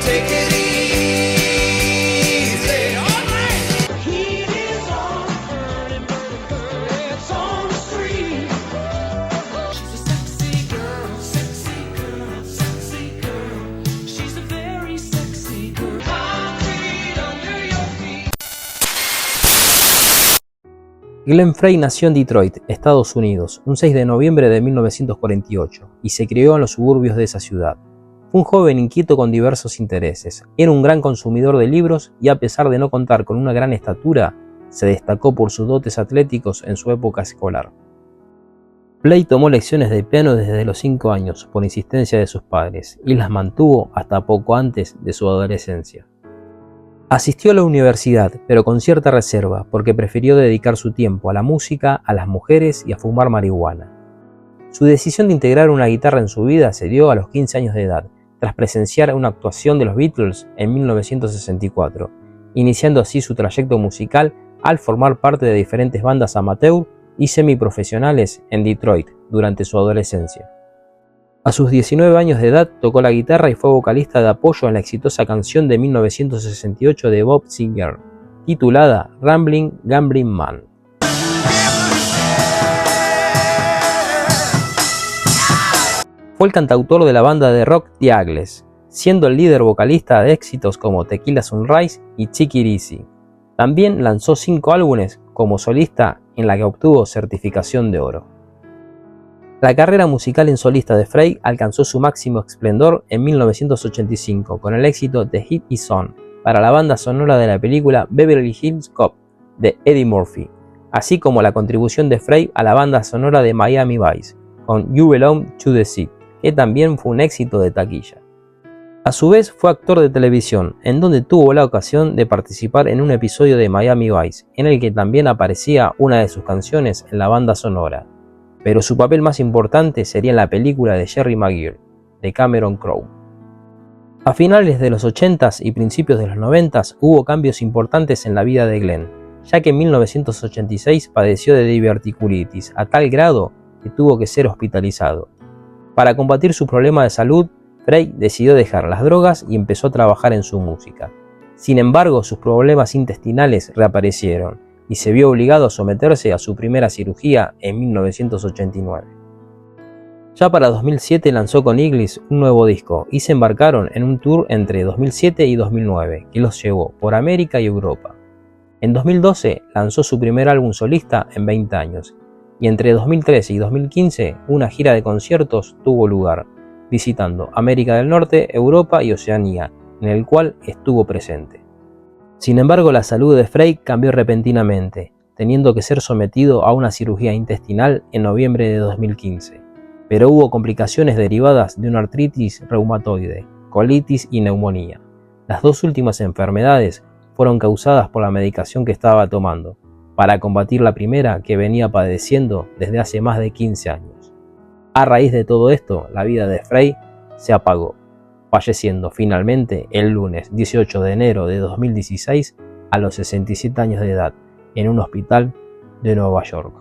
Take it easy. All right. The heat is on, burning, burning, burning. It's on the street. She's a sexy girl, sexy girl, sexy girl. She's a very sexy girl. Concrete under your feet. Glenn Frey nació en Detroit, Estados Unidos, un 6 de noviembre de 1948, y se crió en los suburbios de esa ciudad. Fue un joven inquieto con diversos intereses. Era un gran consumidor de libros y, a pesar de no contar con una gran estatura, se destacó por sus dotes atléticos en su época escolar. Frey tomó lecciones de piano desde los 5 años por insistencia de sus padres y las mantuvo hasta poco antes de su adolescencia. Asistió a la universidad, pero con cierta reserva, porque prefirió dedicar su tiempo a la música, a las mujeres y a fumar marihuana. Su decisión de integrar una guitarra en su vida se dio a los 15 años de edad, tras presenciar una actuación de los Beatles en 1964, iniciando así su trayecto musical al formar parte de diferentes bandas amateur y semiprofesionales en Detroit durante su adolescencia. A sus 19 años de edad tocó la guitarra y fue vocalista de apoyo en la exitosa canción de 1968 de Bob Seger, titulada Ramblin' Gambling Man. Fue el cantautor de la banda de rock The Eagles, siendo el líder vocalista de éxitos como Tequila Sunrise y Take It Easy. También lanzó 5 álbumes como solista en la que obtuvo certificación de oro. La carrera musical en solista de Frey alcanzó su máximo esplendor en 1985 con el éxito The Heat Is On para la banda sonora de la película Beverly Hills Cop de Eddie Murphy, así como la contribución de Frey a la banda sonora de Miami Vice con You Belong to the Sea, que también fue un éxito de taquilla. A su vez fue actor de televisión, en donde tuvo la ocasión de participar en un episodio de Miami Vice, en el que también aparecía una de sus canciones en la banda sonora. Pero su papel más importante sería en la película de Jerry Maguire, de Cameron Crowe. A finales de los 80s y principios de los 90s hubo cambios importantes en la vida de Glenn, ya que en 1986 padeció de diverticulitis a tal grado que tuvo que ser hospitalizado. Para combatir su problema de salud, Frey decidió dejar las drogas y empezó a trabajar en su música. Sin embargo, sus problemas intestinales reaparecieron y se vio obligado a someterse a su primera cirugía en 1989. Ya para 2007 lanzó con Eagles un nuevo disco y se embarcaron en un tour entre 2007 y 2009 que los llevó por América y Europa. En 2012 lanzó su primer álbum solista en 20 años y entre 2013 y 2015 una gira de conciertos tuvo lugar, visitando América del Norte, Europa y Oceanía, en el cual estuvo presente. Sin embargo, la salud de Frey cambió repentinamente, teniendo que ser sometido a una cirugía intestinal en noviembre de 2015. Pero hubo complicaciones derivadas de una artritis reumatoide, colitis y neumonía. Las dos últimas enfermedades fueron causadas por la medicación que estaba tomando, para combatir la primera que venía padeciendo desde hace más de 15 años. A raíz de todo esto, la vida de Frey se apagó, falleciendo finalmente el lunes 18 de enero de 2016 a los 67 años de edad en un hospital de Nueva York.